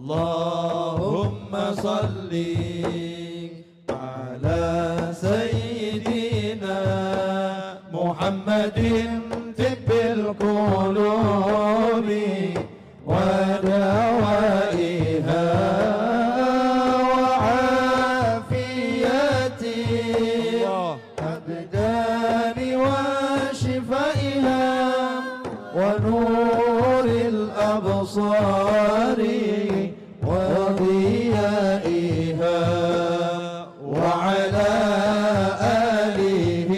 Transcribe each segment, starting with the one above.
Allahumma salli ala sayyidina Muhammadin tibbil qulubi wa dawaiha wa afiyati abdani wa shifaiha wa nuril absari وضيائها وعلى آله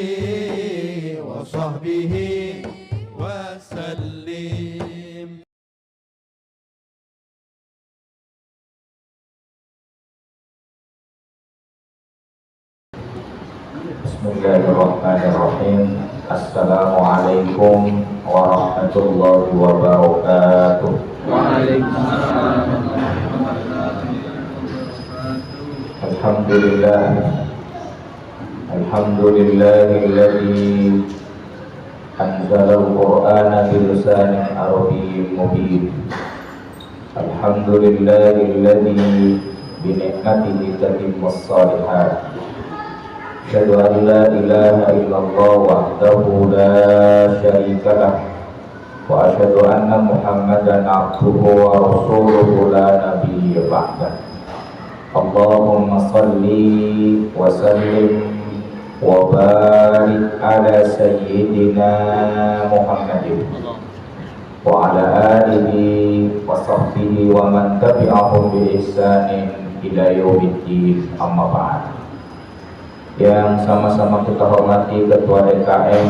وصحبه وسلم. Bismillahirrahmanirrahim. Assalamualaikum warahmatullahi wabarakatuh. Waalaikumsalam. Alhamdulillahilladzi anzalal qur'ana bilisanin arabiyyin mubin. Alhamdulillahilladzi bi ni'matihi tatimmus shalihat. Asyhadu an la ilaha illallah wahdahu la syarika lah wa asyhadu anna Muhammadan abduhu wa rasuluhu la nabiyya ba'dah. Allahumma salli wa sallim wa barik ala sayyidina Muhammadin wa ala alihi wa sahbihi wa man tabi'ahum bi ihsanin ila yaumiddin, amma ba'd. Yang sama-sama kita hormati Ketua DKM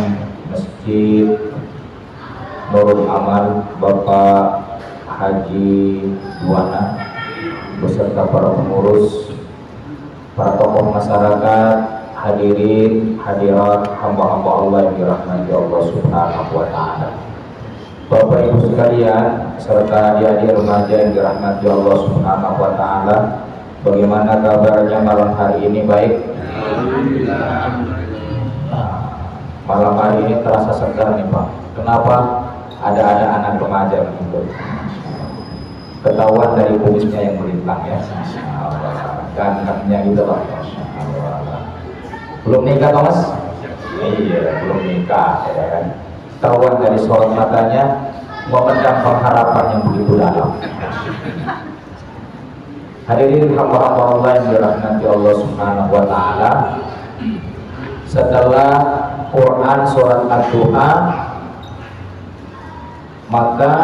Masjid Nurul Amal Bapak Haji Duana beserta para pengurus, para tokoh masyarakat, hadirin, hadirat, hamba-hamba Allah yang dirahmati Allah Subhanahu wa Ta'ala. Bapak Ibu sekalian, serta adik-adik remaja yang dirahmati Allah Subhanahu wa Ta'ala, bagaimana kabarnya malam hari ini? Baik? Malam hari ini terasa segar nih Pak. Kenapa? Ada anak remaja begitu. Ketahuan dari kumisnya yang melintang ya, gantengnya gitu Pak. Belum nikah Thomas? Iya, belum nikah ya kan. Ketahuan dari sorot matanya, memendam pengharapan yang begitu dalam. Hadirin hamba-hamba Allah yang dirahmati Allah Subhanahu wa Ta'ala, setelah Quran surat Ad-Duha, maka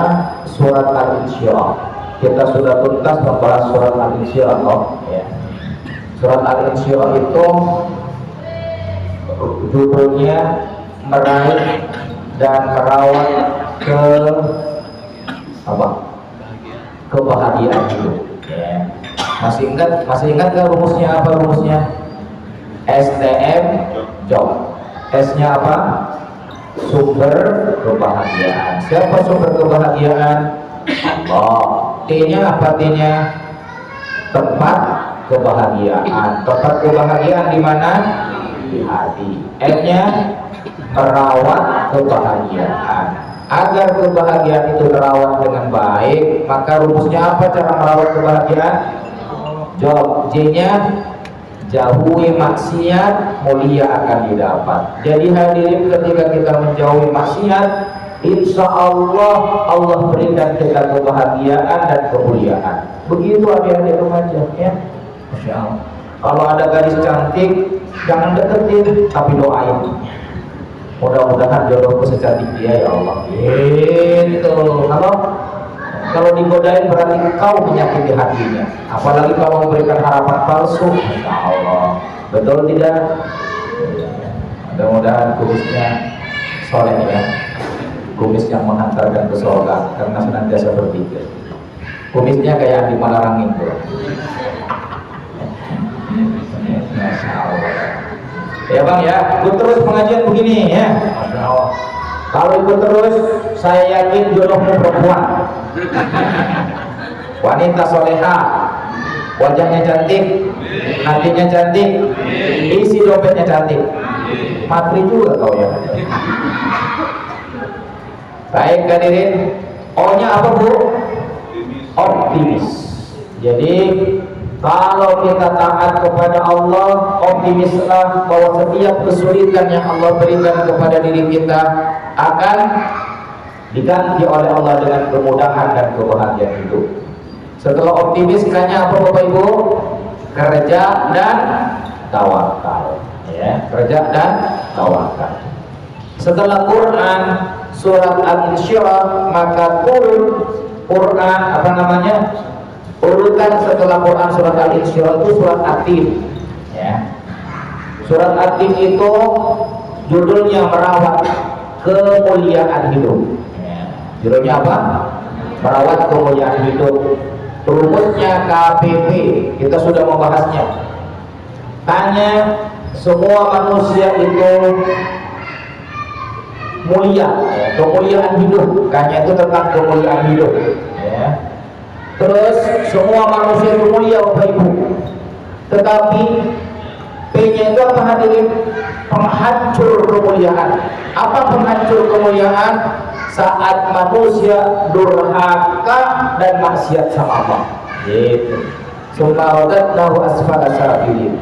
surat Al-Insyirah. Kita sudah tuntas membahas surat Al-Insyirah ya. Surat Al-Insyirah itu judulnya meraih dan merawat ke apa? Kebahagiaan hidup ya. Masih ingat nggak rumusnya apa rumusnya? STM job. S-nya apa? Sumber kebahagiaan. Siapa sumber kebahagiaan? Allah. T-nya apa T-nya? Tempat kebahagiaan. Tempat kebahagiaan di mana? Di hati. M-nya merawat kebahagiaan. Agar kebahagiaan itu terawat dengan baik, maka rumusnya apa cara merawat kebahagiaan? Job. J-nya jauhi maksiat, mulia akan didapat. Jadi hadirin, ketika kita menjauhi maksiat, insya Allah Allah berikan kita kebahagiaan dan kemuliaan. Begitu adik-adik remaja ya. Masya Allah. Kalau ada gadis cantik, jangan deketin, tapi doain. Mudah-mudahan jodohku secantik dia ya Allah. Gitu. Kalau digodain berarti kau menyakiti hatinya. Apalagi kalau memberikan harapan palsu. Masya Allah. Betul tidak? Mudah-mudahan kumisnya soleh ya. Kumis yang menghantarkan ke surga, karena senantiasa berpikir. Kumisnya kayak Andi Malarangin bro. Masya Allah. Ya bang ya, ikut terus pengajian begini ya. Masya Allah. Kalau ikut terus, saya yakin jodohmu perempuan. Wanita soleha, wajahnya cantik, hatinya cantik, isi dompetnya cantik. Matri juga kau ya. Baik hadirin, O-nya apa bu? Optimis. Jadi kalau kita taat kepada Allah, optimislah bahwa setiap kesulitan yang Allah berikan kepada diri kita akan diganti oleh Allah dengan kemudahan dan kebahagiaan hidup. Setelah optimis, kiranya apa Bapak Ibu? Kerja dan tawakal. Ya, kerja dan tawakal. Setelah Quran surat Al-Insyirah, maka turun Quran urutan setelah Quran surat Al-Insyirah itu surat At-Tin. Ya. Surat At-Tin itu judulnya merawat kemuliaan hidup. Ya. Judulnya apa? Merawat kemuliaan hidup. Rumusnya KPP, kita sudah membahasnya. Tanya semua manusia itu mulia, ya, kemuliaan hidup. Kayaknya itu tentang kemuliaan hidup. Ya. Terus semua manusia itu mulia Bapak Ibu. Tetapi P-nya itu apa hadirin? Penghancur kemuliaan. Apa penghancur kemuliaan? Saat manusia durhaka dan maksiat sama Allah. Gitu. Sumaudatnahu asfala safilin.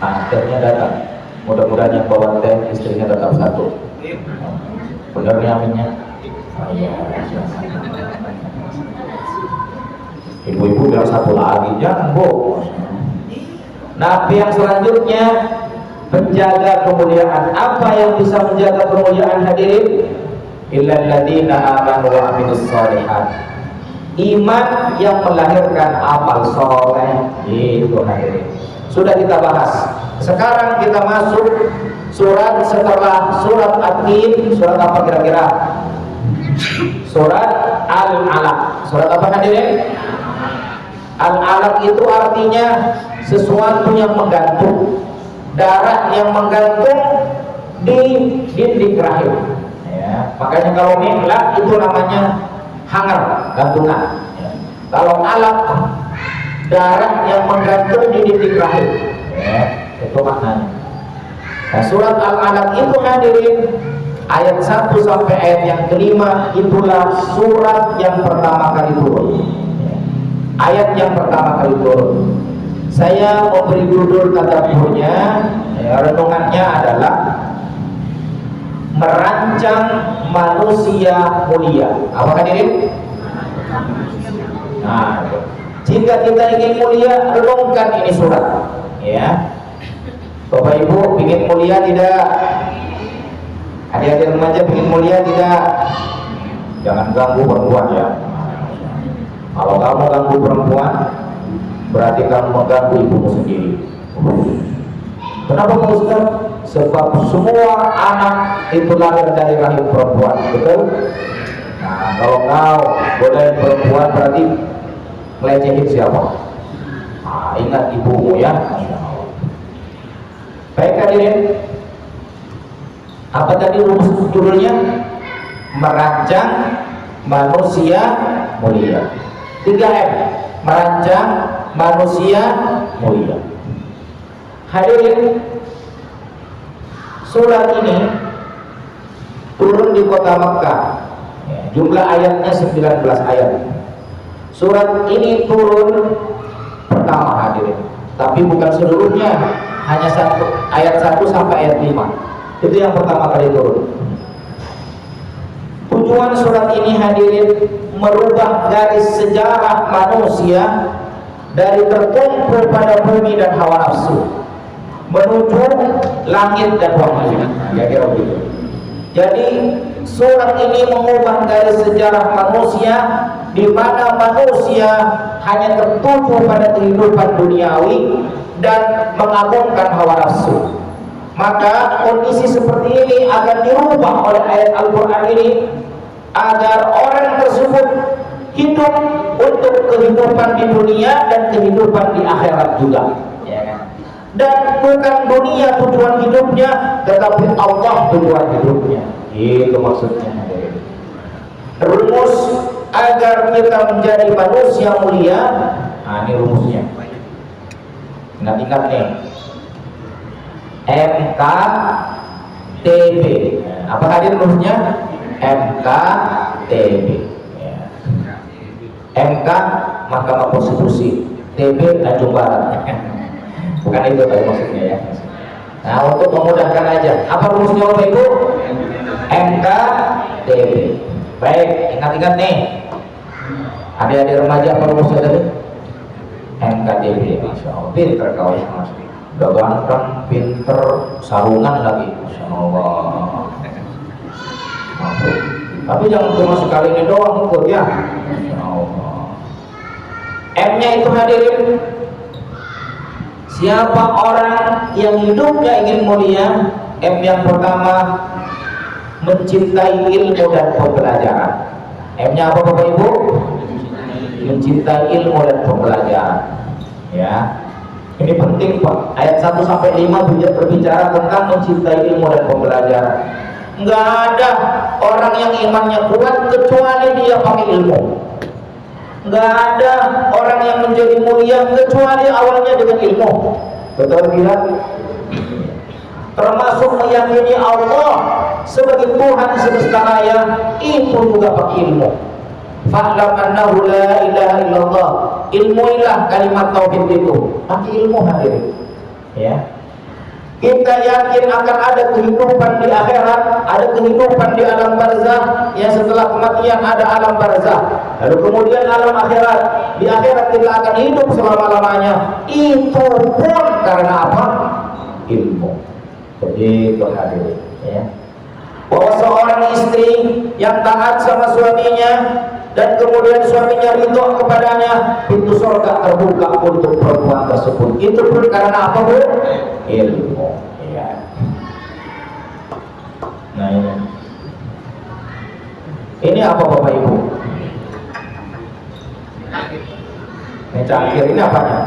Akhirnya datang. Mudah-mudahan yang bawa teh istrinya tetap satu. Benar nih aminnya. Ibu-ibu bilang satu lagi, jangan Bu. Nabi yang selanjutnya menjaga kemuliaan. Apa yang bisa menjaga kemuliaan hadirin? Illal ladzina amanu wa amilus shalihat. Iman yang melahirkan amal soleh. Itu hadirin. Sudah kita bahas. Sekarang kita masuk surat setelah surat At-Tin. Surat apa kira-kira? Surat Al-Alaq. Surat apa hadirin? Al-Alaq itu artinya sesuatu yang menggantung, darah yang menggantung di dinding rahim. Ya, makanya kalau mihlak itu namanya hangar, gantungan. Ya. Kalau alaq, darah yang menggantung di dinding rahim. Ya, itu maknanya. Nah, surat Al-Alaq itu hadirin ayat 1 sampai ayat yang kelima itulah surat yang pertama kali turun. Ya. Ayat yang pertama kali turun. Saya memberi judul tadaburnya, ya, renungannya adalah merancang manusia mulia. Apa hadirin? Nah, jika kita ingin mulia, renungkan ini surat. Ya, Bapak Ibu ingin mulia tidak? Adik-adik remaja ingin mulia tidak? Jangan ganggu perempuan ya. Kalau kamu ganggu perempuan, berarti kamu mengganggu ibumu sendiri. Kenapa Pak Ustaz? Sebab semua anak itu lahir dari rahim perempuan, betul? Nah, kalau kau godain perempuan berarti melecehin siapa? Nah, ingat ibumu ya. Baik hadirin, apa tadi rumus judulnya? Merancang manusia mulia. 3M, merancang manusia mulia. Hadirin, surat ini turun di kota Makkah. Jumlah ayatnya 19 ayat. Surat ini turun pertama hadirin, tapi bukan seluruhnya, hanya ayat 1 sampai ayat 5. Itu yang pertama kali turun. Tujuan surat ini hadirin merubah garis sejarah manusia dari tertumpu pada bumi dan hawa nafsu menuju langit dan wahyu. Ya kira begitu. Jadi surat ini mengubah garis sejarah manusia di mana manusia hanya tertuju pada kehidupan duniawi dan mengagungkan hawa nafsu. Maka kondisi seperti ini akan dirubah oleh ayat Al-Quran ini agar orang tersebut hidup untuk kehidupan di dunia dan kehidupan di akhirat juga. Dan bukan dunia tujuan hidupnya, tetapi Allah tujuan hidupnya. Itu maksudnya. Rumus agar kita menjadi manusia mulia. Nah, ini rumusnya. Ingat-ingat nih. MKTB. Apa tadi rumusnya? MKTB. MK Mahkamah Konstitusi, TB Tanjung Barat. Bukan itu tadi maksudnya ya. Nah, untuk memudahkan aja, apa rumusnya Bapak Ibu? MK TB. Baik, ingat-ingat nih adik-adik remaja, apa rumusnya tadi? MKTB. Masya Allah, pinter kau ya Mas, udah ganteng, pinter, sarungan lagi, Masya Allah. Tapi jangan cuma sekali ini doang ikut ya. Masya Allah. M-nya itu hadirin, siapa orang yang hidupnya ingin mulia? M yang pertama, mencintai ilmu dan pembelajaran. M-nya apa Bapak Ibu? Mencintai ilmu dan pembelajaran. Ya, ini penting Pak. Ayat 1 sampai 5 berbicara tentang mencintai ilmu dan pembelajaran. Nggak ada orang yang imannya kuat kecuali dia pakai ilmu. Nggak ada orang yang menjadi mulia kecuali awalnya dengan ilmu. Betul tidak? Termasuk meyakini Allah sebagai Tuhan semesta raya, itu juga pakai ilmu. Fa'lam annahu la ilaha illallah. Ilmuilah kalimat tauhid itu. Pakai ilmu hadirin. Ya. Kita yakin akan ada kehidupan di akhirat, ada kehidupan di alam barzah, yang setelah kematian ada alam barzah. Lalu kemudian alam akhirat. Di akhirat kita akan hidup selama-lamanya. Itu pun karena apa? Ilmu. Begitu hadirin, ya. Bahwa seorang istri yang taat sama suaminya dan kemudian suaminya ridho kepadanya, pintu surga terbuka untuk perempuan tersebut. Itu pun karena apa Bu? Ilmu. Ya. Nah ini apa Bapak Ibu? Ini cangkir, ini apanya?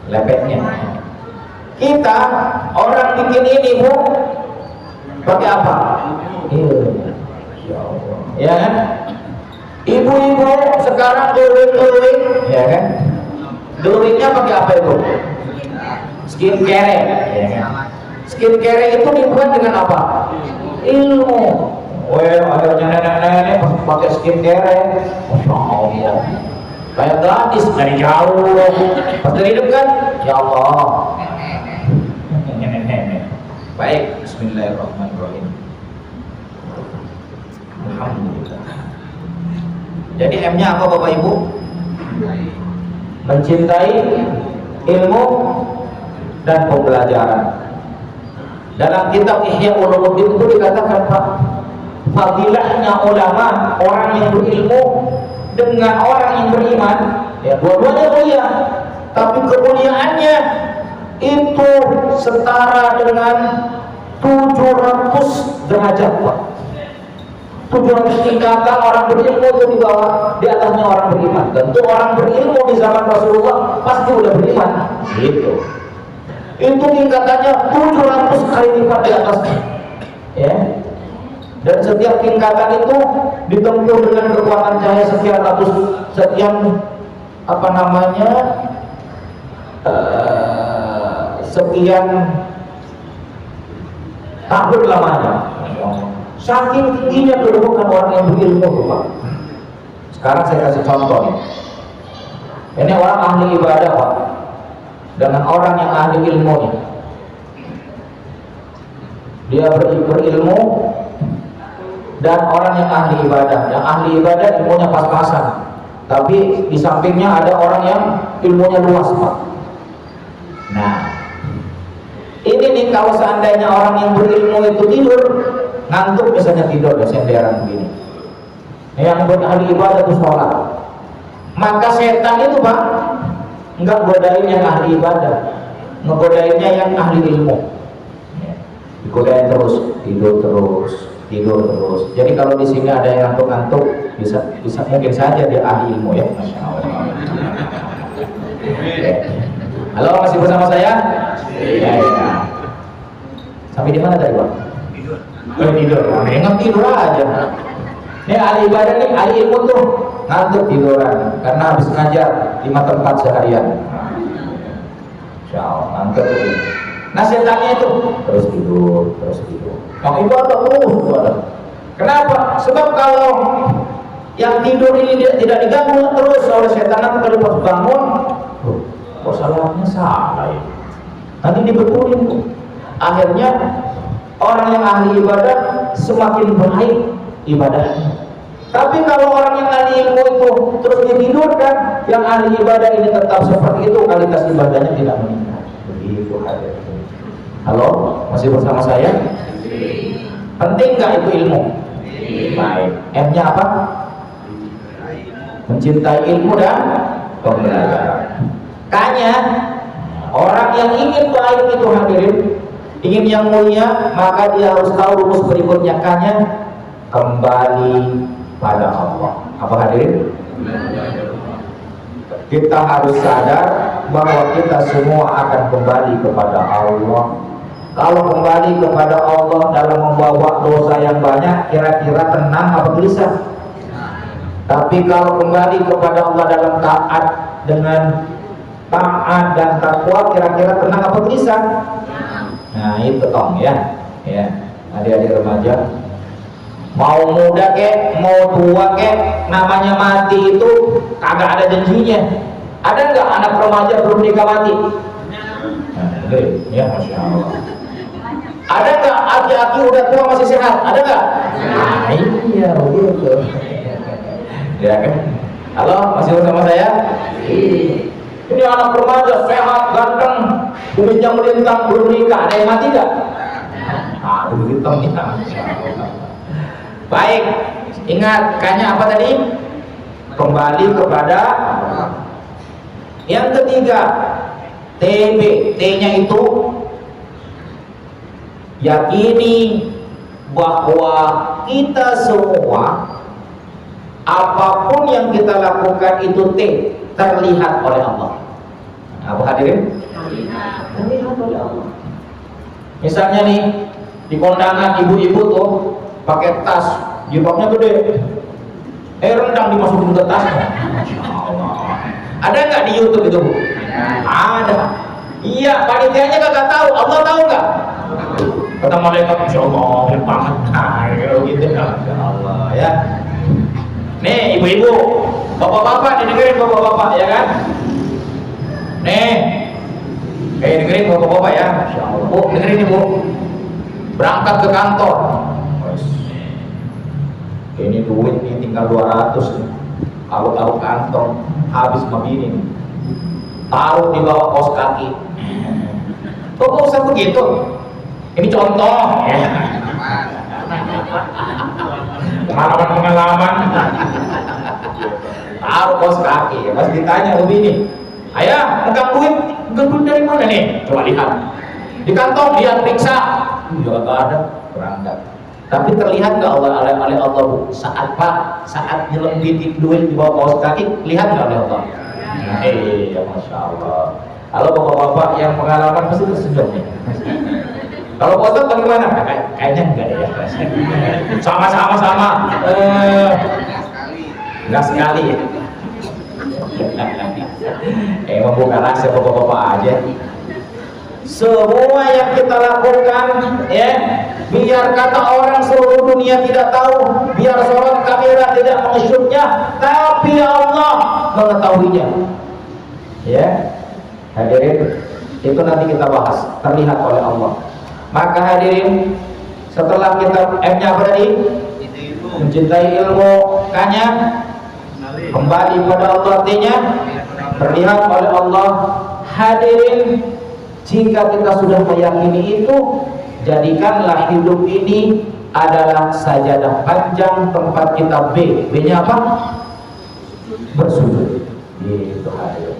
Lepetnya. Kita orang bikin ini Bu, pakai apa? Ya kan? Ibu-ibu sekarang glowing, ya kan? Glowingnya pakai apa itu? Skincare, ya kan? Skincare itu dibuat dengan apa? Ilmu. Weh, ada nenek-nenek pakai skincare, Masya Allah. Kayak gadis dari jauh, pas dari dekat, ya Allah. Baik, bismillahirrahmanirrahim. Alhamdulillah. Jadi M-nya apa Bapak Ibu? Mencintai ilmu dan pembelajaran. Dalam kitab Ihya Ulumuddin itu dikatakan Pak, fadilahnya ulama, orang yang berilmu dengan orang yang beriman, ya dua-duanya mulia, tapi kemuliaannya itu setara dengan 700 derajat Pak. 700 tingkatan orang berilmu itu di bawah, di atasnya orang beriman. Tentu orang berilmu di zaman Rasulullah pasti udah beriman. Gitu. Itu tingkatannya 700 kali lipat di atasnya. Ya. Dan setiap tingkatan itu ditempuh dengan kekuatan cahaya sekian ratus, sekian tahun lamanya. Saking tingginya kedudukan orang yang berilmu Pak. Sekarang saya kasih contoh. Ini orang ahli ibadah Pak, dengan orang yang ahli ilmunya. Dia berilmu dan orang yang ahli ibadah. Yang ahli ibadah ilmunya pas-pasan, tapi di sampingnya ada orang yang ilmunya luas Pak. Nah, ini nih kalau seandainya orang yang berilmu itu tidur, ngantuk misalnya tidur ya senderan begini, yang ahli ibadah itu sholat, maka setan itu Pak enggak godain yang ahli ibadah, ngegodainnya yang ahli ilmu. Digodain terus, tidur terus. Jadi kalau di sini ada yang ngantuk-ngantuk, bisa mungkin saja dia ahli ilmu ya. Masya Allah. Halo, masih bersama saya? Ya. Sampai di mana tadi Pak? Tidur. Ingat tidur aja. Ini ahli ibadah nih, ahli ilmu tuh ngantuk tiduran karena habis ngajar 5 tempat seharian. Insya Allah ngantuk. Nah setannya itu terus tidur. Yang ibadah terus ibadah. Kenapa? Sebab kalau Yang tidur ini tidak diganggu terus oleh setan, nanti kalau bangun, kok salahnya salah ya? Nanti dibetulin. Akhirnya orang yang ahli ibadah semakin baik ibadahnya. Tapi kalau orang yang ahli ilmu itu terus ditidurkan, yang ahli ibadah ini tetap seperti itu, kualitas ibadahnya tidak meningkat. Begitu hadir. Halo, masih bersama saya? Penting nggak itu ilmu? Baik. M-nya apa? Mencintai ilmu dan pembelajaran. Kanya orang yang ingin baik itu hadirin, ingin yang mulia, maka dia harus tahu rumus berikutnya. Kanya kembali pada Allah. Apa hadirin? Kita harus sadar bahwa kita semua akan kembali kepada Allah. Kalau kembali kepada Allah dalam membawa dosa yang banyak, kira-kira tenang apa gelisah? Tapi kalau kembali kepada Allah dalam taat dengan taat dan takwa, kira-kira tenang apa gelisah? Nah itu tong ya, adik-adik remaja, mau muda kek, mau tua kek, namanya mati itu kagak ada janjinya. Ada nggak anak remaja belum nikah mati? Nah, ya masya Allah. Ada nggak aki-aki udah tua masih sehat? Ada nggak? Nah iya begitu. Ya kan? Halo, masih bersama saya? Ini anak remaja sehat, ganteng, kumisnya melintang, belum nikah. Ada yang mati nggak? Ah, begitu ya. Baik, ingat kayaknya apa tadi? Kembali kepada. Yang ketiga, TB. T-nya itu yakini bahwa kita semua, apapun yang kita lakukan itu terlihat oleh Allah. Apa hadirin? Terlihat oleh Allah. Misalnya nih di kondangan ibu-ibu tuh pakai tas, jilbabnya gede, rendang dimasukin ke tasnya. Ada nggak di YouTube itu? Ada. Iya, panitianya kagak tahu, Allah tahu nggak? Kata malaikat, insya Allah, banget. Nah, gitu ya, insya Allah ya. Nih ibu-ibu, bapak-bapak, didengerin bapak-bapak ya kan? Nih, dengerin bapak-bapak ya. Insya Allah. Bu, dengerin ibu. Berangkat ke kantor. Ini duit nih tinggal 200 nih. Kalau taruh kantong habis begini nih. Taruh di bawah kaos kaki. Kok usah begitu? Ini contoh ya. Pengalaman. Taruh kaos kaki. Pas ditanya begini, ayah, megang duit dari mana nih? Coba lihat. Di kantong lihat, periksa. Juga gak ada, berangkat. Tapi terlihat nggak oleh Allah Bu? Saat nyelempit duit di bawah kaos kaki, lihat nggak oleh Allah? Ya masya Allah. Kalau bapak-bapak yang pengalaman pasti tersenyum nih. Kalau Ustaz bagaimana? Kayaknya enggak deh ya. Sama. Enggak sekali ya. Membuka rahasia bapak-bapak aja. Semua yang kita lakukan ya, biar kata orang seluruh dunia tidak tahu, biar sorot kamera tidak mengesutnya, tapi Allah mengetahuinya. Ya, hadirin, itu nanti kita bahas, terlihat oleh Allah. Maka hadirin, setelah kita M-nya apa tadi? Mencintai ilmu, K-nya kembali pada Allah, T-nya terlihat oleh Allah. Hadirin, jika kita sudah meyakini itu, jadikanlah hidup ini adalah sajadah panjang tempat kita B-nya apa? Bersujud. Gitu hadirin.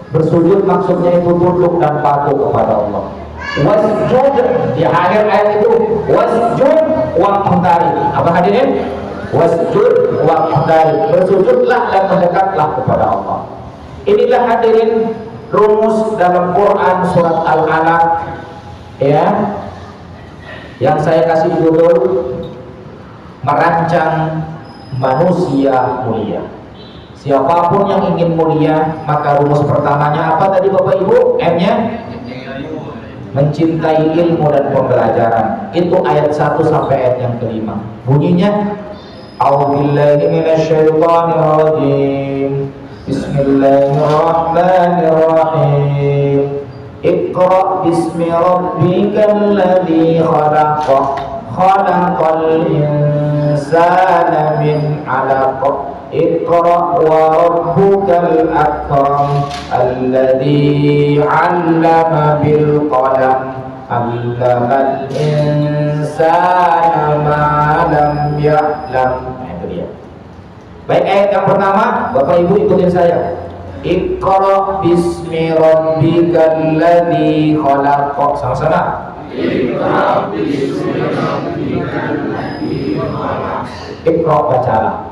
Bersujud maksudnya itu tunduk dan patuh kepada Allah. Wasjud, di akhir ayat itu wasjud waqtarib. Apa hadirin? Wasjud waqtarib. Bersujudlah dan mendekatlah kepada Allah. Inilah hadirin rumus dalam Quran surat Al-Alaq ya, yang saya kasih judul merancang manusia mulia. Siapapun yang ingin mulia, maka rumus pertamanya apa tadi Bapak Ibu? M-nya mencintai ilmu dan pembelajaran. Itu ayat 1 sampai ayat yang kelima. Bunyinya A'udzubillahi minasyaitonir rajim. Bismillahirrahmanirrahim. Iqra bismi rabbikal ladzi khalaq. Khalaqal insana min 'alaq. Iqra wa rabbukal akram. Alladzi 'allama bil qalam. 'Allamal insana ma lam ya'lam. Itu dia. Baik, ayat yang pertama, Bapak Ibu ikutin saya. Iqra bismi rabbikal ladzi khalaq. Sama-sama. Iqra bismi rabbikal ladzi khalaq. Iqra, bacalah.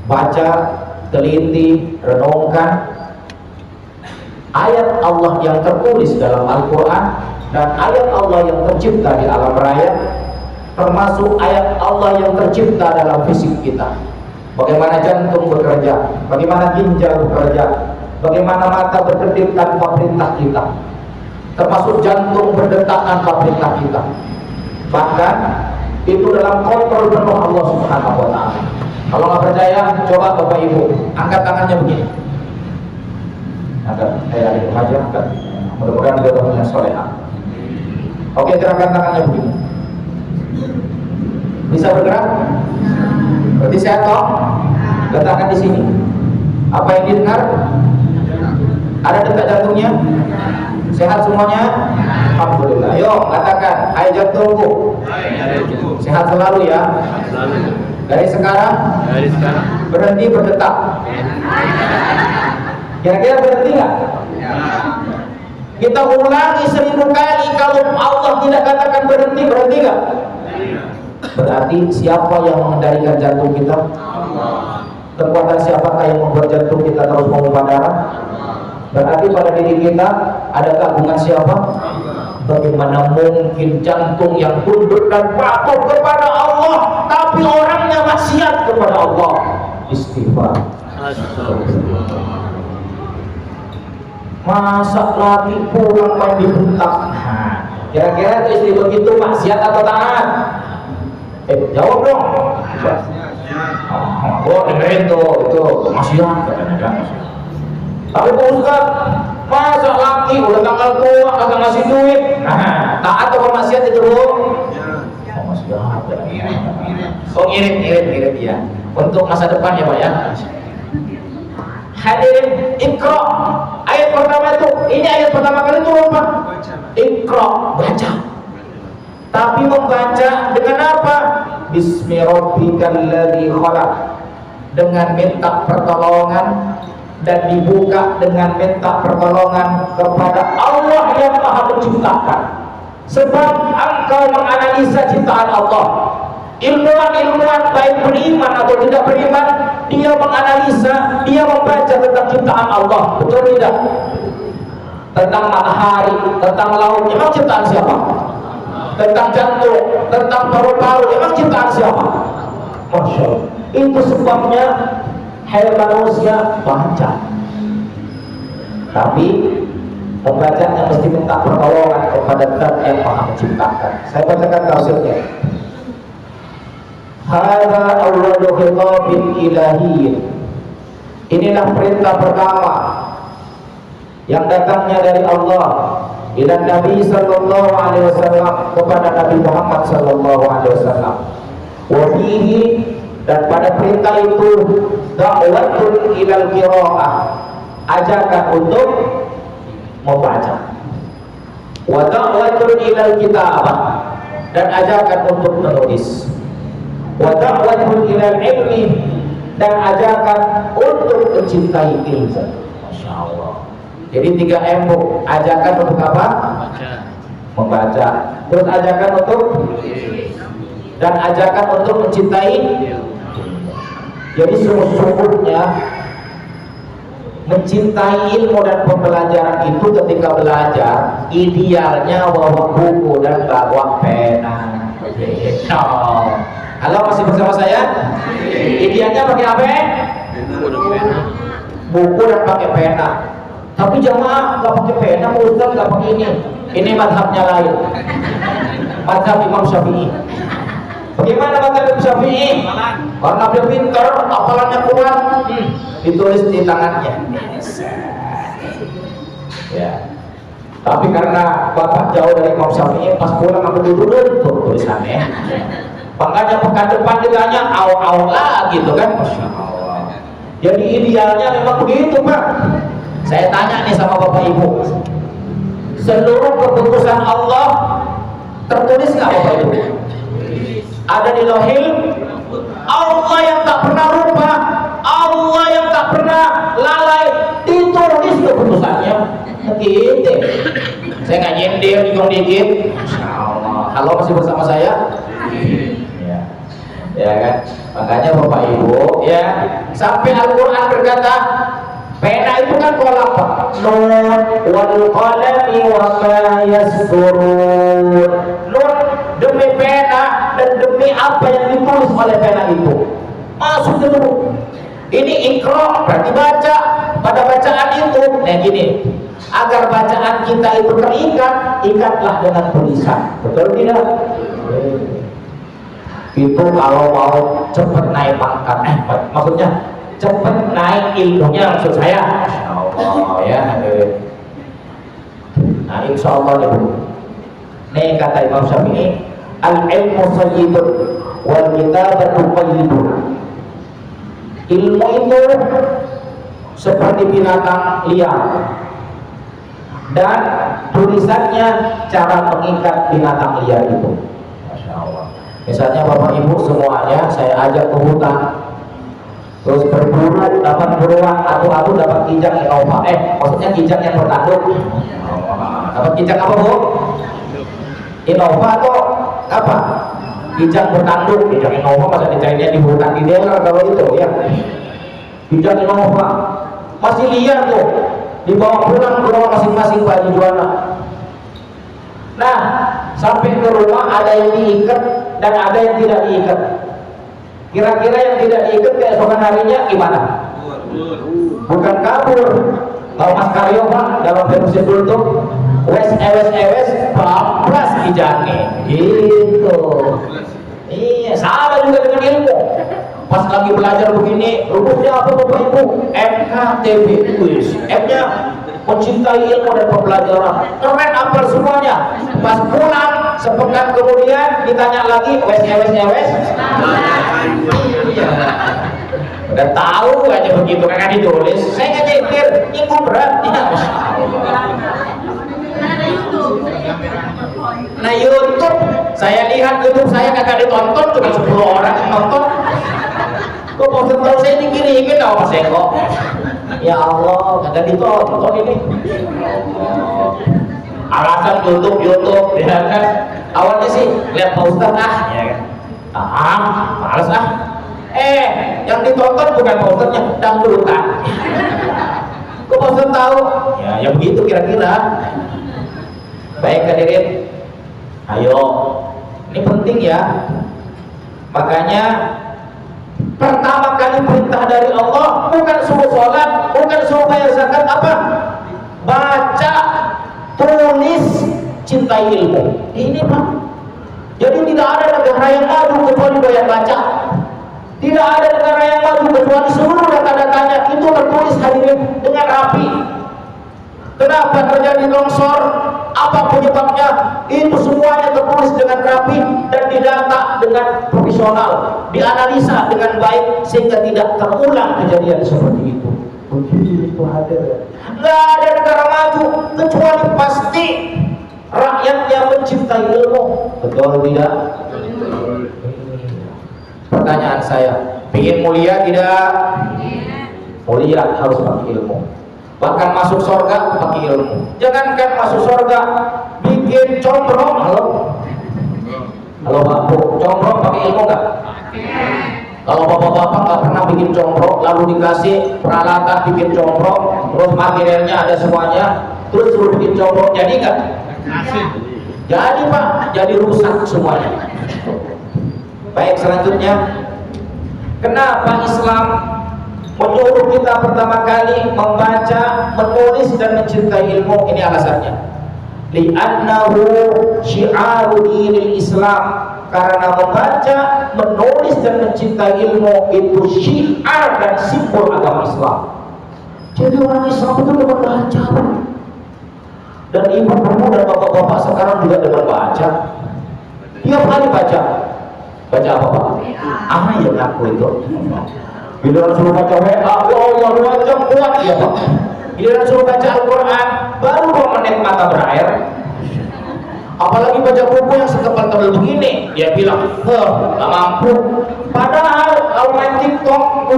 Baca, teliti, renungkan ayat Allah yang tertulis dalam Al-Quran dan ayat Allah yang tercipta di alam raya, termasuk ayat Allah yang tercipta dalam fisik kita. Bagaimana jantung bekerja, bagaimana ginjal bekerja, bagaimana mata berkedip tanpa perintah kita, termasuk jantung berdetak tanpa perintah kita. Bahkan itu dalam kontrol penuh Allah Subhanahu wa ta'ala. Kalau nggak percaya, coba Bapak Ibu angkat tangannya begini. Angkat, itu aja angkat. Mudah-mudahan dia punya soleha. Oke, gerakan tangannya begini. Bisa bergerak? Berarti sehat toh? Letakkan di sini. Apa yang didengar? Ada detak jantungnya? Sehat semuanya? Alhamdulillah. Yuk, katakan, hai jantungku. Sehat selalu ya. Dari sekarang berhenti berdetak. Kira-kira berhenti nggak? Kita ulangi 1000 kali. Kalau Allah tidak katakan berhenti, berhenti nggak? Berarti siapa yang mengendalikan jantung kita? Kekuatan siapakah yang membuat jantung kita terus memompa darah? Berarti pada diri kita ada keagungan siapa? Bagaimana mungkin jantung yang tunduk dan patuh kepada Allah, tapi orangnya maksiat kepada Allah? Istighfar. Masa lagi pulang main dibentak? Kira-kira itu istri begitu maksiat atau taat? Jawab dong. Oh, dengerin tuh, itu maksiat katanya kan. Tapi Pak Ustaz, masa laki udah tanggal tua kagak ngasih duit? Nah, taat atau maksiat itu bro? Oh, maksiat. Oh, ngirit ya. Untuk masa depan ya Pak ya. Hadirin, Iqra. Ayat pertama itu, ini ayat pertama kali itu apa? Iqra, baca. Tapi membaca dengan apa? Bismi rabbikal ladzi khalaq. Dengan minta pertolongan dan dibuka dengan minta pertolongan kepada Allah yang Maha Menciptakan. Sebab engkau menganalisa ciptaan Allah. Ilmuwan baik beriman atau tidak beriman, dia menganalisa, dia membaca tentang ciptaan Allah, betul tidak? Tentang matahari, tentang laut, memang ciptaan siapa? Tentang jantung, tentang paru-paru, memang ciptaan siapa? Masya Allah. Itu sebabnya hai manusia baca. Tapi membacanya mesti minta pertolongan kepada Zat yang Maha Menciptakan. Saya bacakan tafsirnya. Hadza awwalu khitabin ilahiyyin. Inilah perintah pertama yang datangnya dari Allah ila Nabi sallallahu alaihi wasallam kepada Nabi Muhammad sallallahu alaihi wasallam. Wa fihi, dan pada perintah itu da'watun ilal qiraah, ajakan untuk membaca. Wa da'watun ilal kitabah, dan ajakan untuk menulis. Wa da'watun ilal ilmi, dan ajakan untuk mencintai ilmu. Masya Allah. Jadi 3 M, ajakan untuk apa? Membaca. Terus ajakan untuk, dan ajakan untuk mencintai. Jadi sesungguhnya mencintai ilmu dan pembelajaran itu ketika belajar idealnya bawa buku dan bawa pena. Halo, masih bersama saya? Idealnya pakai apa? Buku dan pakai pena. Tapi jamaah nggak pakai pena, Ustaz nggak pakai ini. Ini madhabnya lain. Madhab Imam Syafi'i. Bagaimana kata Imam Syafi'i? Karena dia pintar, hafalannya kuat, ditulis di tangannya. Ya. Tapi karena bapak jauh dari Imam Syafi'i, pas pulang aku dulu tulisannya. Makanya pekan depan ditanya awal lah gitu kan. Masya Allah. Jadi idealnya memang begitu Pak. Saya tanya nih sama bapak ibu, seluruh keputusan Allah tertulis nggak bapak ibu? Ada di Lauhil. Allah yang tak pernah lupa, Allah yang tak pernah lalai, ditulis keputusannya. Gitu. Saya nggak nyindir dikit. Masya Allah. Halo, masih bersama saya? Ya kan, makanya bapak ibu ya, sampai Al-Quran berkata pena itu kan kolak Pak, nun wal qalami wa ma yasturun. Nun demi pena dan demi apa yang ditulis oleh pena itu. Masuk dulu. Ini ikra berarti baca. Pada bacaan itu nah gini, agar bacaan kita itu terikat, ikatlah dengan tulisan. Betul tidak? Itu kalau mau cepat naik pangkat, maksudnya cepat naik ilmunya, maksud saya. Oh ya. Nah insya Allah nih Bu. Nih kata Imam Syafi'i, al ilmu sayyidun wal kitabatu qayyidun. Ilmu itu seperti binatang liar dan tulisannya cara mengikat binatang liar itu. Masya Allah. Misalnya bapak ibu semuanya saya ajak ke hutan, terus berburu dapat beruang, atu-atu dapat kijang Innova, maksudnya kijang yang bertanduk. Dapat kijang apa Bu? Innova atau apa? Kijang bertanduk. Kijang Innova masa dicarinya di hutan di daerah kalau itu ya. Kijang Innova masih liar tuh, dibawa pulang ke rumah masing-masing Pak Haji Juwana. Nah, sampai ke rumah ada yang diikat dan ada yang tidak diikat. Kira-kira yang tidak diikat keesokan harinya gimana? Bukan kabur. Kalau Mas Karyo Pak dalam versi dulu tuh ewes bablas kijangnya gitu. Iya, sama juga dengan ilmu. Pas lagi belajar begini, rumusnya apa Bapak Ibu? MKTB, M-nya mencintai ilmu dan pembelajaran. Keren hafal semuanya. Pas pulang sepekan kemudian ditanya lagi, wes. Udah tahu aja begitu kan ditulis. Saya nggak nyikir, itu berat. Ya, nah YouTube, saya lihat YouTube saya kagak ditonton, cuma 10 orang yang nonton. Kok mau tahu saya dikirimin sama Mas Eko? Ya Allah, kagak ditonton ini. Alasan YouTube, ya kan? Awalnya sih lihat Pak Ustadz ya kan? Males yang ditonton bukan Pak Ustadznya, dangdutan. Kok Pak Ustadz tahu? Ya begitu kira-kira. Baik hadirin, ayo, ini penting ya. Makanya pertama kali perintah dari Allah bukan suruh sholat, bukan suruh bayar zakat, apa? Baca, tulis, cintai ilmu. Ini Pak. Jadi tidak ada negara yang maju kecuali bayar baca. Tidak ada negara yang maju kecuali seluruh data-datanya itu tertulis hadirin dengan rapi. Kenapa terjadi longsor? Apa penyebabnya? Itu semuanya tertulis dengan rapi dan didata dengan profesional, dianalisa dengan baik sehingga tidak terulang kejadian seperti itu. Begitu itu hadir. Nggak ada negara maju kecuali pasti rakyatnya mencintai ilmu. Betul tidak? Pertanyaan saya, ingin mulia tidak? Mulia harus pakai ilmu. Bahkan masuk surga pakai ilmu. Jangankan masuk surga, bikin combrong. Halo Pak Bu, combrong pakai ilmu nggak? Kalau bapak-bapak nggak pernah bikin combrong, lalu dikasih peralatan bikin combrong, terus materialnya ada semuanya, terus suruh bikin combrong, jadi nggak? Jadi Pak, jadi rusak semuanya. Baik, selanjutnya, kenapa Islam menyuruh kita pertama kali membaca, menulis dan mencintai ilmu? Ini alasannya. Li'annahu syi'aru dinil Islam. Karena membaca, menulis dan mencintai ilmu itu syiar dan simbol agama Islam. Jadi orang Islam itu dengan baca. Dan ibu-ibu dan bapak-bapak sekarang juga dengan baca. Tiap hari baca. Baca apa Pak? Yang aku itu. Bila suruh baca WA, ya Allah 2 jam kuat ya Pak. Bila suruh baca Al-Quran, baru 2 menit mata berair. Apalagi baca buku yang setebal-tebal begini, dia bilang, nggak mampu. Padahal kalau main TikTok,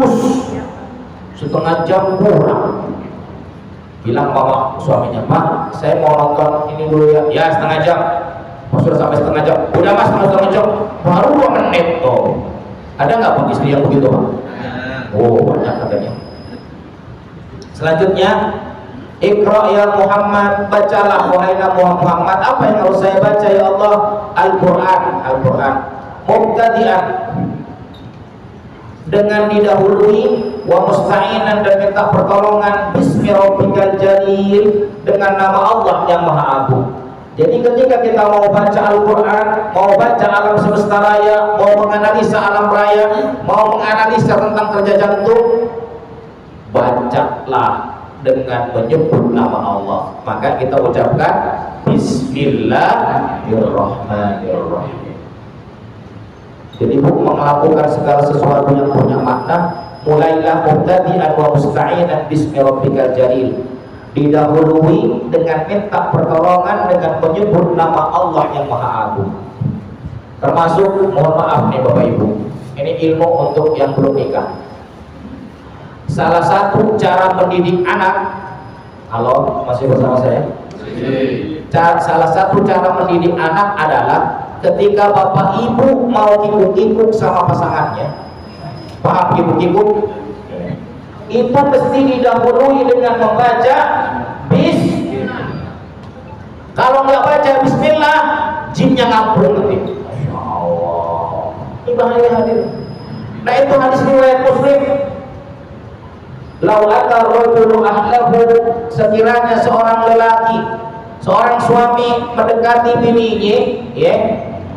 setengah jam kurang. Bilang mama suaminya, Pak, saya mau nonton ini dulu ya. Ya setengah jam. Sudah sampai setengah jam. Udah mas, setengah jam. Baru 2 menit. Oh, ada nggak Pak istri yang begitu Pak? Oh banyak katanya. Selanjutnya, Iqra ya Muhammad, bacalah wahai Muhammad. Apa yang harus saya baca ya Allah? Al-Quran. Al-Quran. Mubtadi'an, dengan didahului, wa musta'inan, dan minta pertolongan, bismi rabbikal jalil, dengan nama Allah yang maha agung. Jadi ketika kita mau baca Al-Quran, mau baca alam semesta raya, mau menganalisa alam raya, mau menganalisa tentang kerja jantung, bacalah dengan menyebut nama Allah. Maka kita ucapkan Bismillahirrahmanirrahim. Jadi melakukan segala sesuatu yang punya makna, mulailah mubtadi'an wa musta'inan bismi rabbikal jalil, didahului dengan minta pertolongan dengan menyebut nama Allah yang maha agung. Termasuk, mohon maaf nih Bapak Ibu, ini ilmu untuk yang belum nikah. Salah satu cara mendidik anak, halo masih bersama saya? Salah satu cara mendidik anak adalah ketika bapak ibu mau kikuk-kikuk sama pasangannya. Paham kikuk-kikuk? Itu mesti didahului dengan membaca Kalau nggak baca Bismillah, jinnya ngapung nanti. Masya Allah, ini bahaya hadir. Nah itu hadis riwayat Muslim. Lau ata rajulu ahlahu, sekiranya seorang lelaki, seorang suami mendekati bininya, ya,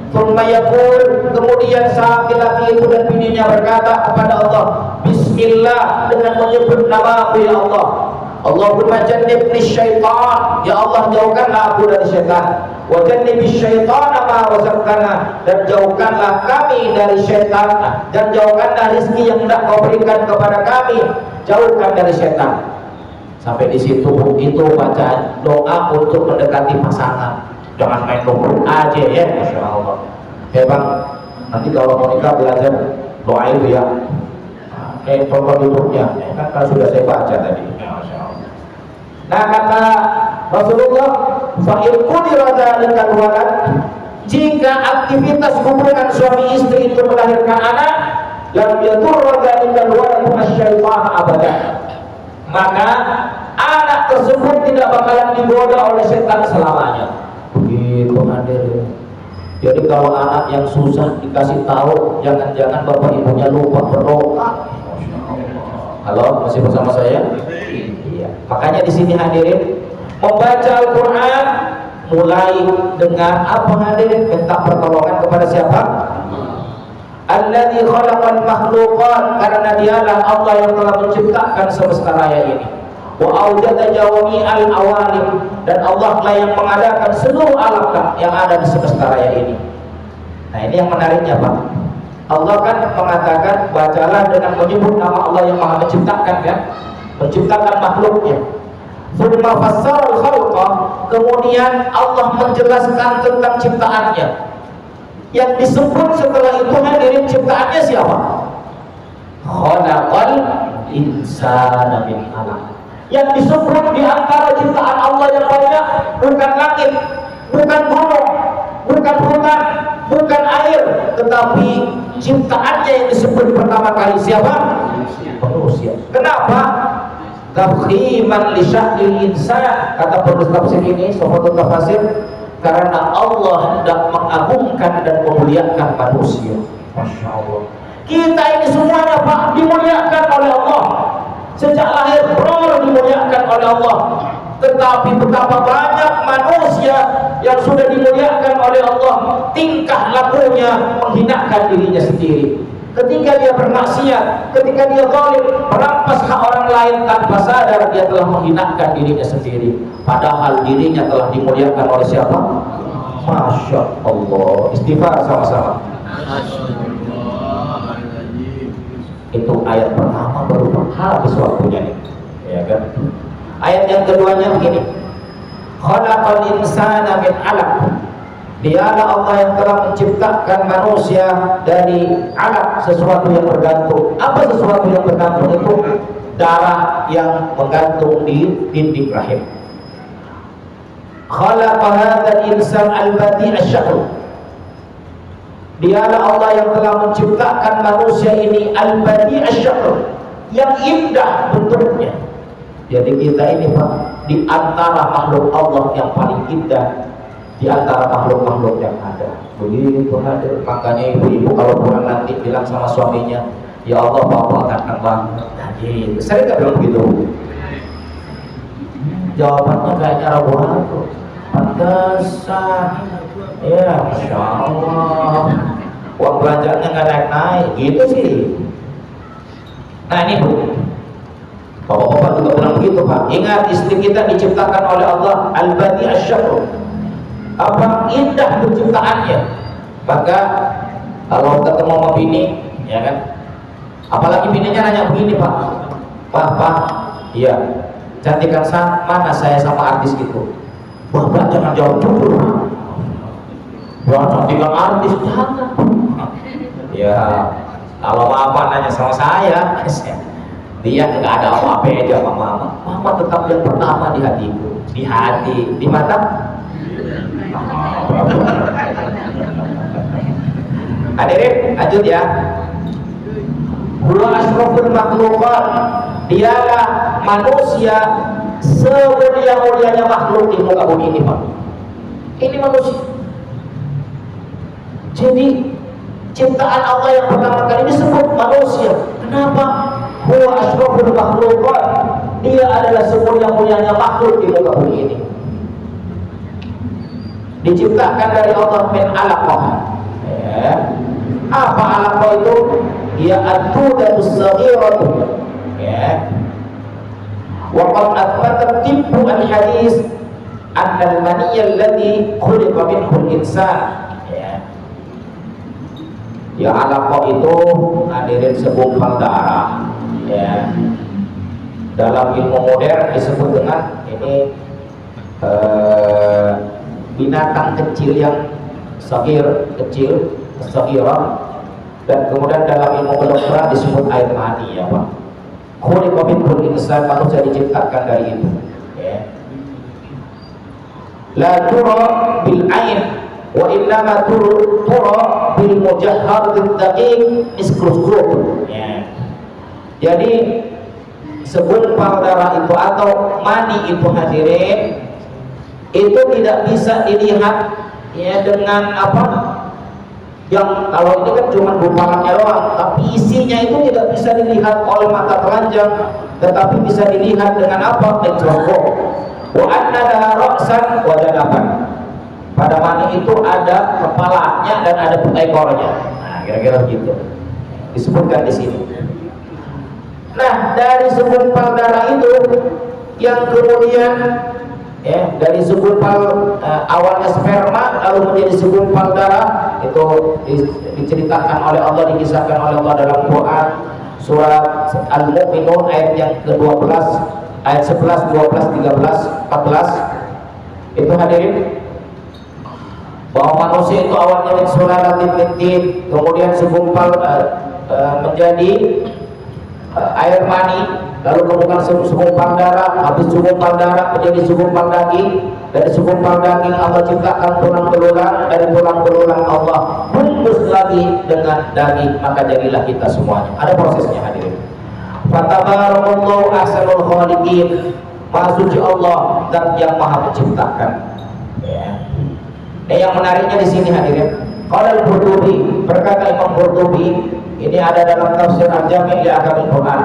thumma yaqul, kemudian saat laki itu dan bininya berkata kepada Allah, Bismillah, dengan menyebut nama-Mu ya Allah. Allahumma jannibni syaitan, ya Allah jauhkanlah aku dari syaitan. Wa jannibis syaitana ma razaqtana, dan jauhkanlah kami dari syaitan, dan jauhkanlah rezeki yang hendak Kau berikan kepada kami, jauhkan dari syaitan. Sampai di situ itu bacaan doa untuk mendekati pasangan. Jangan main nubruk aja ya, Masya Allah. Ya Bang, nanti kalau mau nikah belajar doa itu ya. Contoh duduknya, kan sudah saya baca tadi. Masya Allah. Nah kata Rasulullah, fa'il qudira dzalika walad, jika aktivitas hubungan suami istri itu melahirkan anak, lam yadurra dzalika walad asy-syaitana abada, maka anak tersebut tidak bakalan digoda oleh setan selamanya. Begitu hadir. Jadi kalau anak yang susah dikasih tahu, jangan-jangan bapak ibunya lupa berdoa. Halo, masih bersama saya? Iya. Makanya di sini hadirin, membaca Al-Quran mulai dengan apa hadirin? Minta pertolongan kepada siapa? Alladzi khalaqal makhluqat, karena dialah Allah yang telah menciptakan semesta raya ini. Wa awjada jawami'al awalim, dan Allah lah yang mengadakan seluruh alam yang ada di semesta raya ini. Nah ini yang menariknya Pak. Allah kan mengatakan bacalah dengan menyebut nama Allah yang maha menciptakan, ya, menciptakan makhluknya. Thumma fassara al-khalqa, kemudian Allah menjelaskan tentang ciptaannya. Yang disebut setelah itu hadirin ciptaannya siapa? Khalaqal insana min 'alaq. Yang disebut di antara ciptaan Allah yang banyak bukan langit, bukan gunung, bukan hutan, bukan air, tetapi ciptaannya yang disebut pertama kali siapa? Manusia. Kenapa? Tafkhiman li sya'nil insan, kata penulis tafsir ini, Sofatul Tafsir, karena Allah hendak mengagungkan dan memuliakan manusia. Masya Allah. Kita ini semuanya Pak dimuliakan oleh Allah. Sejak lahir bro dimuliakan oleh Allah. Tetapi betapa banyak manusia yang sudah dimuliakan oleh Allah, tingkah lakunya menghinakan dirinya sendiri. Ketika dia bermaksiat, ketika dia zalim, merampas hak orang lain tanpa sadar, dia telah menghinakan dirinya sendiri. Padahal dirinya telah dimuliakan oleh siapa? Masya Allah. Istighfar sama-sama. Itu ayat pertama, baru habis waktunya nih, ya kan? Ayat yang keduanya begini, khalaqal insana min 'alaq. Dialah Allah yang telah menciptakan manusia dari 'alaq, sesuatu yang bergantung. Apa sesuatu yang bergantung itu? Darah yang menggantung di dinding rahim. Khalaqa hadzal insan al-badi' asy-syahr. Dialah Allah yang telah menciptakan manusia ini al-badi' asy-syahr, yang indah bentuknya. Jadi kita ini Pak, di antara makhluk Allah yang paling indah di antara makhluk-makhluk yang ada. Begitu hadir. Makanya ibu-ibu kalau pulang nanti bilang sama suaminya, ya Allah bapak ganteng banget. Jadi sering gak bilang begitu? Jawabannya kayaknya rabuan tuh. Pantesan. Ya Masya Allah, uang belanjanya nggak naik-naik gitu sih. Nah ini Bu, bapak-bapak juga bilang begitu Pak. Ingat, istri kita diciptakan oleh Allah al-badi' asy-syahr. Apa indah penciptaannya. Maka kalau ketemu sama bini, ya kan, apalagi bininya nanya begini Pak, Pak, iya, cantikan mana saya sama artis itu. Bapak jangan jawab jujur Pak. Jangan cantikan artis, jangan. Ya, kalau Bapak nanya sama saya, dia nggak ada apa-apa aja sama Mama. Mama tetap yang pertama di hatiku, di hati, di mata. Hadirin, lanjut ya. Huwa asyraful makhluqat. Dialah manusia semulia-mulianya makhluk di muka bumi ini Pak. Ini manusia. Jadi ciptaan Allah yang pertama kali disebut manusia. Kenapa? Huwa asyraful makhluqat. Dia adalah semulia-mulianya makhluk di muka bumi ini. Diciptakan dari Allah min 'alaqah. Ya. Apa 'alaqah itu? Dia ad-dudatus saghiratu. Ya. Wa qad athbata tibbu al-hadis anna al-maniyya alladhi khuliqa minhu al-insan. Ya 'alaqah itu hadirin segumpal darah. Ya. Dalam ilmu modern disebut dengan ini binatang kecil yang kecil, saghirah, dan kemudian dalam ilmu kedokteran disebut air mani ya Pak. Khuliqa minhul insan, manusia diciptakan dari itu. Ya. La tura bil ain wa innama tura bil mujahhar daqiq mikroskop. Ya. Jadi segumpal darah itu atau mani itu hadirin itu tidak bisa dilihat ya dengan apa, yang kalau ini kan cuma gumpalannya doang, tapi isinya itu tidak bisa dilihat oleh mata telanjang, tetapi bisa dilihat dengan apa? Mikroskop. Wa anna laha ra'san wa janaban. Pada mani itu ada kepalanya dan ada ekornya. Nah, kira-kira begitu. Disebutkan di sini. Nah, dari segumpal darah itu yang kemudian ya, dari segumpal awalnya sperma lalu menjadi segumpal darah, itu diceritakan oleh Allah, dikisahkan oleh Allah dalam Quran surat Al-Mu'minun ayat yang ke-12, ayat 11, 12, 13, 14. Itu hadirin bahwa manusia itu awalnya min sulalatin min tin, kemudian segumpal menjadi air mani, lalu kemudian segumpal darah, habis segumpal darah menjadi segumpal daging, dari segumpal daging Allah ciptakan tulang belulang, dari tulang belulang Allah bungkus lagi dengan daging, maka jadilah kita semuanya. Ada prosesnya hadirin. Fatabarakallahu ahsanul khaliqin. Maha suci Allah dan yang maha menciptakan. Ya. Yang menariknya di sini hadirin, qala al-Qurtubi, berkata Imam Qurtubi, ini ada dalam tafsir Al-Jami' li Ahkamil Quran,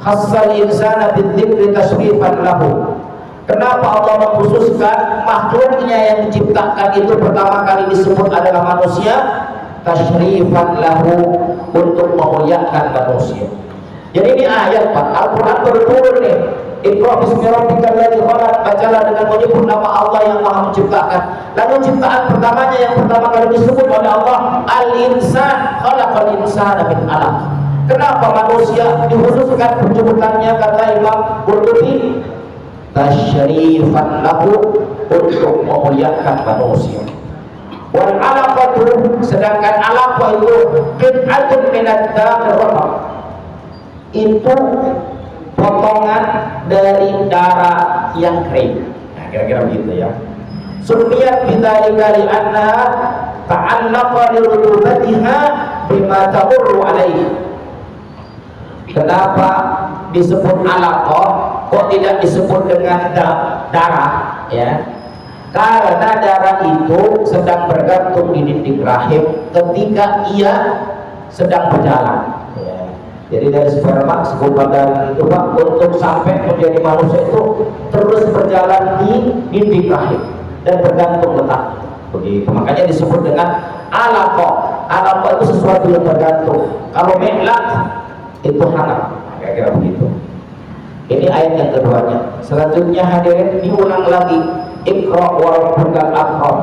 khassal insana bidzikri tashrifan lahu. Kenapa Allah mengkhususkan makhluknya yang diciptakan itu pertama kali disebut adalah manusia? Tasyrifan lahu, untuk memuliakan manusia. Jadi ini ayat Pak, Al-Quran baru turun nih. Iqra bismi rabbikal ladzi khalaq, bacalah dengan menyebut nama Allah yang Maha menciptakan. Lalu ciptaan pertamanya yang pertama kali disebut oleh Allah, al-insan, khalaqal insana min 'alaq. Kenapa manusia dikhususkan penyebutannya? Kata Imam Qurtubi, tasyrifan lahu, untuk memuliakan manusia. Wal 'alaqatu, sedangkan 'alaqah itu qit'atun minad damir, itu potongan dari darah yang kering. Nah, kira-kira begitu ya. Sumiyat bidzalika li'anna ta'allaqa li rutubatiha bima tamurru alaihi. Kenapa disebut alaqah, kok tidak disebut dengan darah ya? Karena darah itu sedang bergantung di dinding rahim ketika ia sedang berjalan. Jadi dari sperma, segumpal darah itu Pak, untuk sampai menjadi manusia itu terus berjalan di dinding rahim dan bergantung letak. Begitu. Makanya disebut dengan alaqah. Alaqah itu sesuatu yang bergantung. Kalau mi'laq itu hangat. Kira-kira begitu. Ini ayat yang keduanya. Selanjutnya hadirin diulang lagi. Iqra wa rabbukal akram.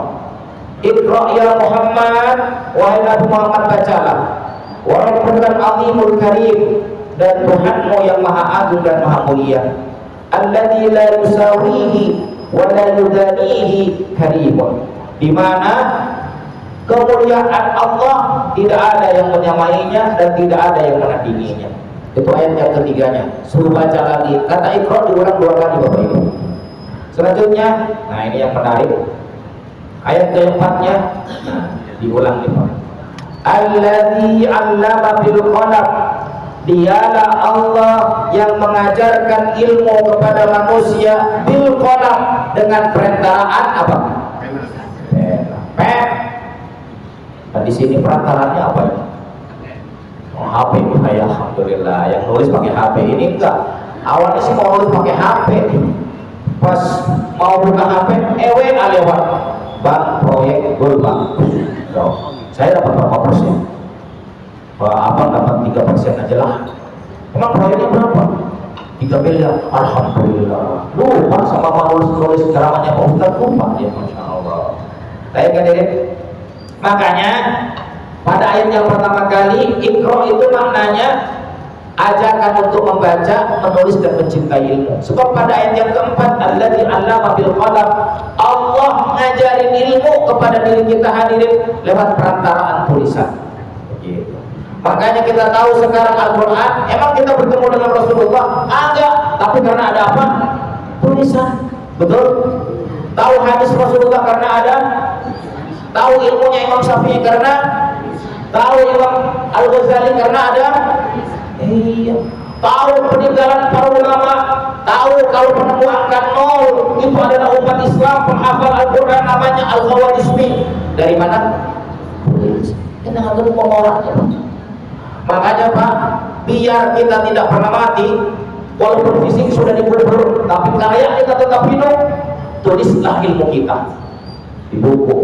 Iqra ya Muhammad, wahai Nabi Muhammad, bacalah. Wa rabbukal azimul karim, dan Tuhanmu yang maha agung dan maha mulia. Alladzi la yusawihi wa la yudanihi karimun. Di mana kemuliaan Allah tidak ada yang menyamainya dan tidak ada yang menandinginya. Itu ayat yang ketiganya. Suruh baca lagi. Kata Iqra diulang 2 kali Bapak Ibu. Selanjutnya, nah ini yang menarik. Ayat keempatnya, nah, diulang nih Pak. Alladzi 'allama bil qalam, dialah Allah yang mengajarkan ilmu kepada manusia bil qalam, dengan perentaraan apa? Pen. Nah, di sini perantaranya apa ini? Oh, HP ini ya, alhamdulillah. Yang nulis pakai HP ini enggak. Awalnya sih mau nulis pakai HP. Pas mau buka HP, WA lewat. Bang, proyek Golbang. Saya dapat berapa persen? Abang dapat 3% aja lah. Emang proyeknya berapa? 3 miliar. Alhamdulillah. Lupa sama nulis ceramahnya Pak Ustadz, lupa ya, Masya Allah. Baik hadirin. Makanya pada ayat yang pertama kali, Iqra itu maknanya ajakan untuk membaca, menulis dan mencintai ilmu. Sebab pada ayat yang keempat, alladzi 'allama bil qalam, Allah ngajarin ilmu kepada diri kita hadirin lewat perantaraan tulisan. Begitu. Makanya kita tahu sekarang Al-Quran, emang kita bertemu dengan Rasulullah? Enggak, tapi karena ada apa? Tulisan. Betul? Tahu hadis Rasulullah karena ada? Tahu ilmunya Imam Syafi'i karena? Tahu Imam Al-Ghazali karena ada? Iya. Tahu peninggalan para ulama, tahu kalau penemu angka 0 itu adalah umat Islam penghafal Al-Quran namanya Al-Khawarizmi. Dari mana? Kita nggak tahu pengorangnya. Makanya Pak, biar kita tidak pernah mati, walaupun fisik sudah dikubur, tapi karya kita tetap hidup. Tulislah ilmu kita di buku,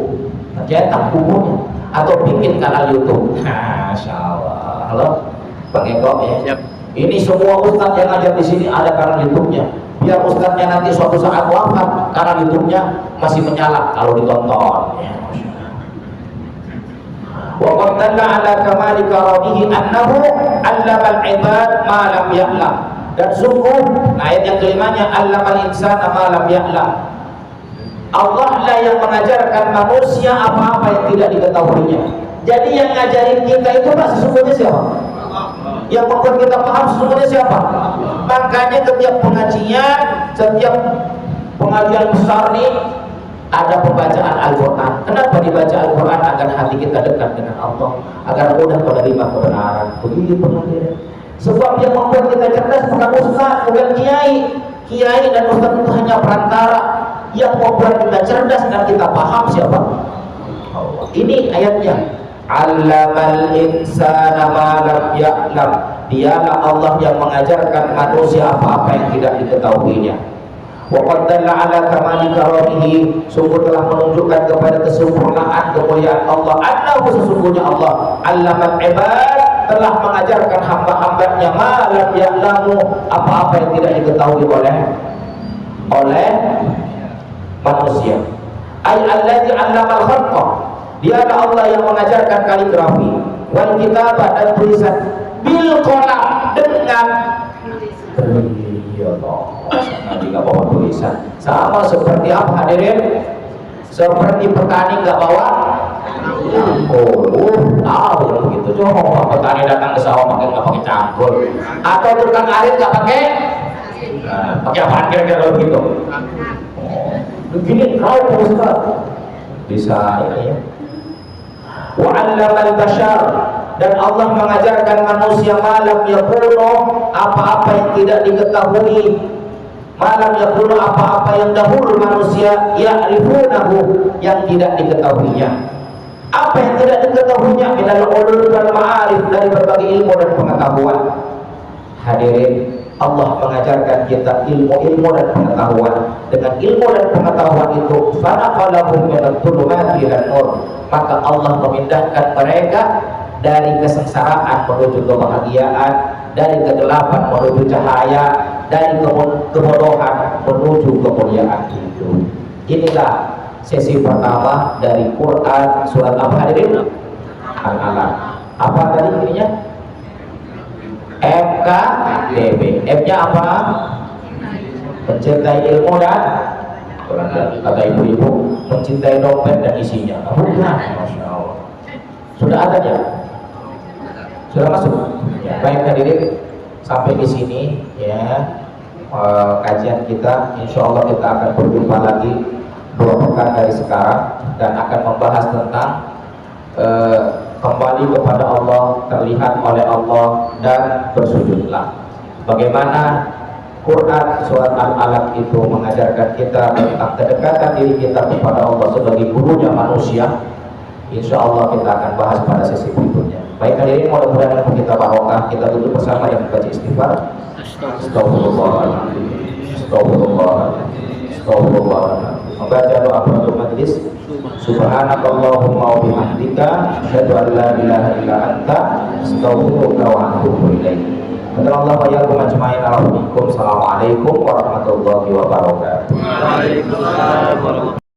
cetak bukunya, atau bikin kanal YouTube. Masya Allah. Halo, Bang Eko ya. Yep. Ini semua ustadz yang ngajar di sini ada kanal YouTube-nya. Biar ustadznya nanti suatu saat wafat, kanal YouTube-nya masih menyala kalau ditonton. Ya, wa qad dalla ala kamali karamihi annahu 'allamal 'ibad ma lam ya'lam. Dan sungguh ayat yang kelimanya, 'allamal insana ma lam ya'lam. Allah lah yang mengajarkan manusia apa-apa yang tidak diketahuinya. Jadi yang ngajarin kita itu Pak sesungguhnya siapa? Yang membuat kita paham sesungguhnya siapa? Makanya setiap pengajian, setiap pengajian besar nih ada pembacaan Al-Quran. Kenapa dibaca Al-Quran? Agar hati kita dekat dengan Allah, agar mudah menerima kebenaran. Begitu pengajian. Sebab yang membuat kita cerdas bukan ustaz, bukan kiai. Kiai dan ustaz itu hanya perantara. Yang membuat kita cerdas dan kita paham siapa? Allah. Ini ayatnya. Allamal insana ma lam ya'lam. Dialah Allah yang mengajarkan manusia apa-apa yang tidak diketahuinya. Wa qad dalla ala kamali karamihi, sungguh telah menunjukkan kepada kesempurnaan kemuliaan Allah. Annahu, sesungguhnya Allah allamal ibad, telah mengajarkan hamba-hambanya malam ya'lamu, apa-apa yang tidak diketahui oleh manusia. Ay allazi 'allamal khalqa, dia adalah Allah yang mengajarkan kaligrafi, wal kitabah, dan tulisan, bil qalam, dengan nanti nggak bawa tulisan, sama seperti apa hadirin? Seperti petani nggak bawa tahu yang begitu. Coba petani datang ke sawah nggak pakai cangkul, atau tukang arit nggak pakai apa kira-kira begitu? Begini kau Ustaz bisa ini ya. Wa 'allamal bashar, dan Allah mengajarkan manusia malam yakunu, apa-apa yang tidak diketahui, malam yakunu, apa-apa yang dahulu manusia ya'rifunahu, yang tidak diketahuinya. Apa yang tidak diketahuinya? Minal ulum wal ma'arif, dari berbagai ilmu dan pengetahuan. Hadirin, Allah mengajarkan kita ilmu-ilmu dan pengetahuan. Dengan ilmu dan pengetahuan itu, fanaqalahum minadh dhulumati ilan nur, maka Allah memindahkan mereka dari kesengsaraan menuju kebahagiaan, dari kegelapan menuju cahaya, dari kebodohan menuju kemuliaan itu. Inilah sesi pertama dari Quran surat apa hadirin? Al-Alaq. Apa tadi ininya? MKDB. M-nya apa? Mencintai ilmu dan kata ibu-ibu mencintai dompet dan isinya. Bukan, Masya Allah. Sudah ada ya? Sudah masuk? Ya, baik hadirin, sampai di sini ya kajian kita. Insya Allah kita akan berjumpa lagi 2 pekan dari sekarang dan akan membahas tentang kembali kepada Allah, terlihat oleh Allah, dan bersujudlah. Bagaimana Quran surat Al-Alaq itu mengajarkan kita tentang kedekatan diri kita kepada Allah sebagai gurunya manusia. Insya Allah kita akan bahas pada sesi berikutnya. Baik hadirin, mudah-mudahan kita barokah. Kita duduk bersama yang membaca istighfar. Astagfirullahaladzim, astagfirullahaladzim, astagfirullahaladzim. Membaca doa penutup majelis. Subhanakallahumma wa bihamdika, asyhadu an la ilaha illa anta, astaghfiruka wa atubu ilaik. Allah wa iyyakum ajmain. Assalamualaikum warahmatullahi wabarakatuh. Waalaikumsalam warahmatullahi wabarakatuh.